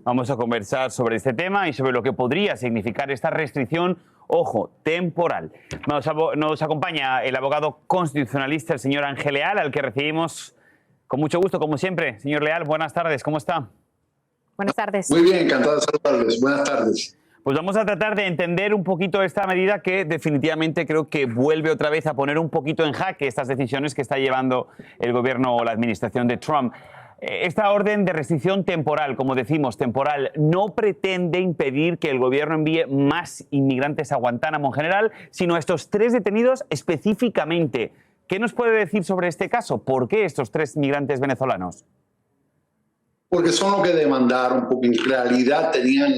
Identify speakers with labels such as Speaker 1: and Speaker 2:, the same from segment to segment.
Speaker 1: Vamos a conversar sobre este tema y sobre lo que podría significar esta restricción, ojo, temporal. Nos acompaña el abogado constitucionalista, el señor Ángel Leal, al que recibimos con mucho gusto, como siempre. Señor Leal, buenas tardes, ¿cómo está?
Speaker 2: Buenas tardes.
Speaker 3: Muy bien, encantado de saludarles. Buenas tardes.
Speaker 1: Pues vamos a tratar de entender un poquito esta medida que definitivamente creo que vuelve otra vez a poner un poquito en jaque estas decisiones que está llevando el gobierno o la administración de Trump. Esta orden de restricción temporal, como decimos, temporal, no pretende impedir que el gobierno envíe más inmigrantes a Guantánamo en general, sino a estos 3 detenidos específicamente. ¿Qué nos puede decir sobre este caso? ¿Por qué estos 3 migrantes venezolanos?
Speaker 3: Porque son los que demandaron, porque en realidad tenían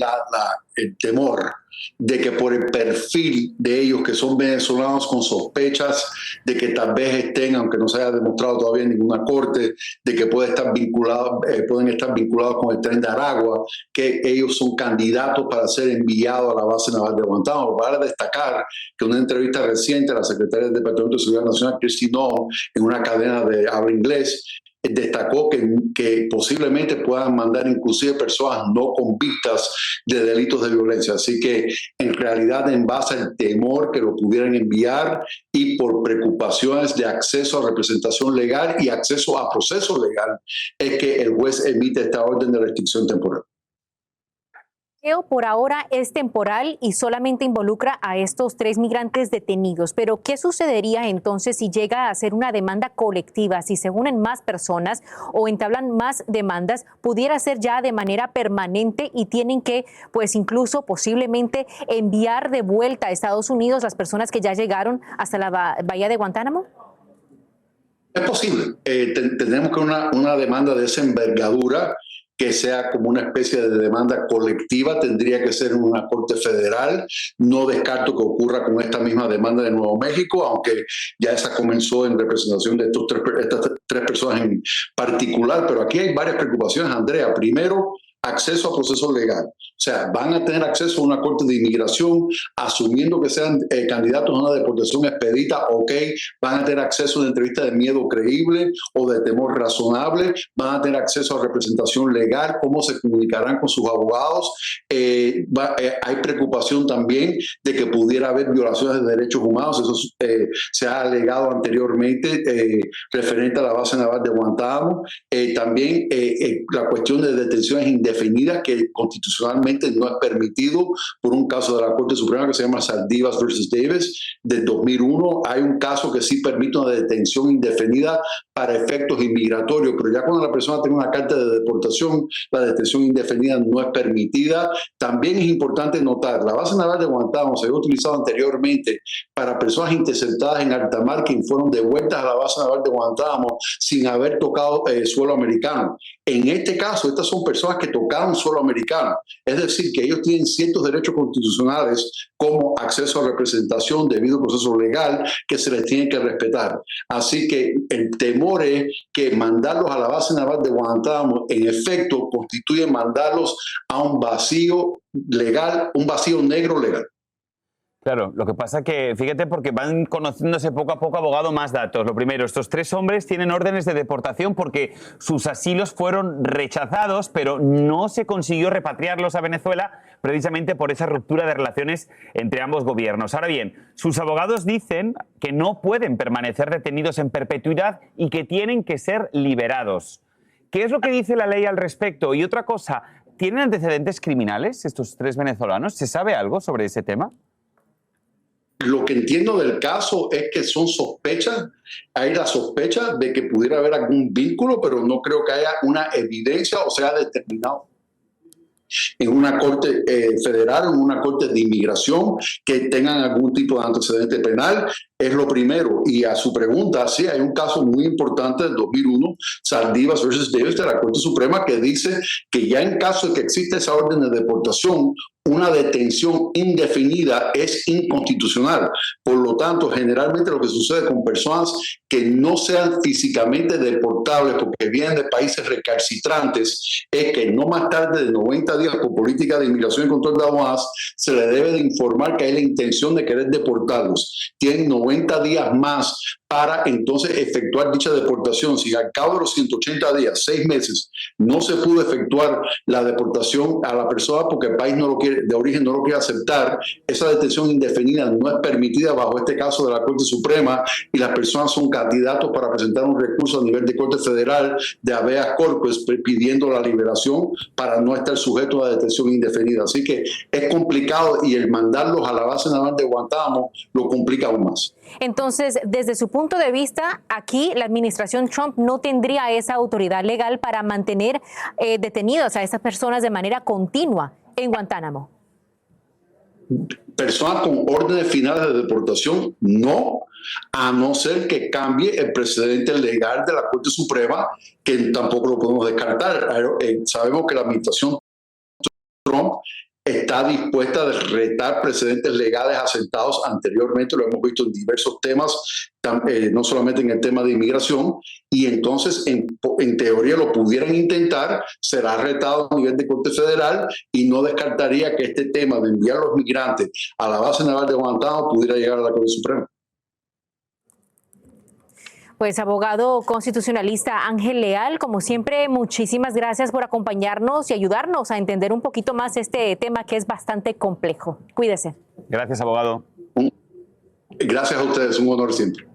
Speaker 3: el temor de que por el perfil de ellos, que son venezolanos con sospechas de que tal vez estén, aunque no se haya demostrado todavía en ninguna corte, de que pueden estar vinculados con el Tren de Aragua, que ellos son candidatos para ser enviados a la base naval de Guantánamo. Para destacar que en una entrevista reciente, la secretaria del Departamento de Seguridad Nacional, Kristi Noem, en una cadena de habla inglés, destacó que posiblemente puedan mandar inclusive personas no convictas de delitos de violencia. Así que en realidad, en base al temor que lo pudieran enviar y por preocupaciones de acceso a representación legal y acceso a proceso legal, es que el juez emite esta orden de restricción temporal.
Speaker 2: Por ahora es temporal y solamente involucra a estos 3 migrantes detenidos. Pero, ¿qué sucedería entonces si llega a ser una demanda colectiva? Si se unen más personas o entablan más demandas, pudiera ser ya de manera permanente y tienen que, pues incluso posiblemente enviar de vuelta a Estados Unidos las personas que ya llegaron hasta la bahía de Guantánamo.
Speaker 3: Es posible. Tenemos que una demanda de esa envergadura, que sea como una especie de demanda colectiva, tendría que ser en una corte federal. No descarto que ocurra con esta misma demanda de Nuevo México, aunque ya esa comenzó en representación de estas tres personas en particular. Pero aquí hay varias preocupaciones, Andrea. Primero, acceso a proceso legal. O sea, van a tener acceso a una corte de inmigración, asumiendo que sean candidatos a una deportación expedita, ok, van a tener acceso a una entrevista de miedo creíble o de temor razonable, van a tener acceso a representación legal, cómo se comunicarán con sus abogados. Hay preocupación también de que pudiera haber violaciones de derechos humanos, eso se ha alegado anteriormente referente a la base naval de Guantánamo. También la cuestión de detenciones indefinidas, que constitucionalmente no es permitido por un caso de la Corte Suprema que se llama Saldivas versus Davis del 2001. Hay un caso que sí permite una detención indefinida para efectos inmigratorios, pero ya cuando la persona tiene una carta de deportación, la detención indefinida no es permitida. También es importante notar, la base naval de Guantánamo se había utilizado anteriormente para personas interceptadas en alta mar que fueron devueltas a la base naval de Guantánamo sin haber tocado suelo americano. En este caso, estas son personas que tocaron suelo americano. Es decir, que ellos tienen ciertos derechos constitucionales como acceso a representación, debido al proceso legal, que se les tiene que respetar. Así que el temor es que mandarlos a la base naval de Guantánamo, en efecto, constituye mandarlos a un vacío legal, un vacío negro legal.
Speaker 1: Claro, lo que pasa que, fíjate, porque van conociéndose poco a poco, abogado, más datos. Lo primero, estos 3 hombres tienen órdenes de deportación porque sus asilos fueron rechazados, pero no se consiguió repatriarlos a Venezuela precisamente por esa ruptura de relaciones entre ambos gobiernos. Ahora bien, sus abogados dicen que no pueden permanecer detenidos en perpetuidad y que tienen que ser liberados. ¿Qué es lo que dice la ley al respecto? Y otra cosa, ¿tienen antecedentes criminales estos 3 venezolanos? ¿Se sabe algo sobre ese tema?
Speaker 3: Lo que entiendo del caso es que son sospechas, hay la sospecha de que pudiera haber algún vínculo, pero no creo que haya una evidencia o sea determinado en una corte federal, en una corte de inmigración, que tengan algún tipo de antecedente penal. Es lo primero. Y a su pregunta, sí, hay un caso muy importante del 2001, Saldivas versus Davis, de la Corte Suprema, que dice que ya en caso de que exista esa orden de deportación, una detención indefinida es inconstitucional. Por lo tanto, generalmente lo que sucede con personas que no sean físicamente deportables porque vienen de países recalcitrantes es que no más tarde de 90 días por política de inmigración y control de aduanas se le debe de informar que hay la intención de querer deportarlos. Tienen 90 90 días más para entonces efectuar dicha deportación. Si al cabo de los 180 días, 6 meses, no se pudo efectuar la deportación a la persona porque el país no lo quiere, de origen no lo quiere aceptar, esa detención indefinida no es permitida bajo este caso de la Corte Suprema y las personas son candidatos para presentar un recurso a nivel de Corte Federal de habeas corpus pidiendo la liberación para no estar sujeto a detención indefinida. Así que es complicado y el mandarlos a la base naval de Guantánamo lo complica aún más.
Speaker 2: Entonces, desde su punto de vista, aquí la administración Trump no tendría esa autoridad legal para mantener detenidos a estas personas de manera continua en Guantánamo.
Speaker 3: Personas con órdenes finales de deportación, no, a no ser que cambie el precedente legal de la Corte Suprema, que tampoco lo podemos descartar. Sabemos que la administración Trump está dispuesta a retar precedentes legales asentados anteriormente, lo hemos visto en diversos temas, no solamente en el tema de inmigración, y entonces en teoría lo pudieran intentar, será retado a nivel de Corte Federal y no descartaría que este tema de enviar a los migrantes a la base naval de Guantánamo pudiera llegar a la Corte Suprema.
Speaker 2: Pues abogado constitucionalista Ángel Leal, como siempre, muchísimas gracias por acompañarnos y ayudarnos a entender un poquito más este tema que es bastante complejo. Cuídese.
Speaker 1: Gracias, abogado.
Speaker 3: Gracias a ustedes, un honor siempre.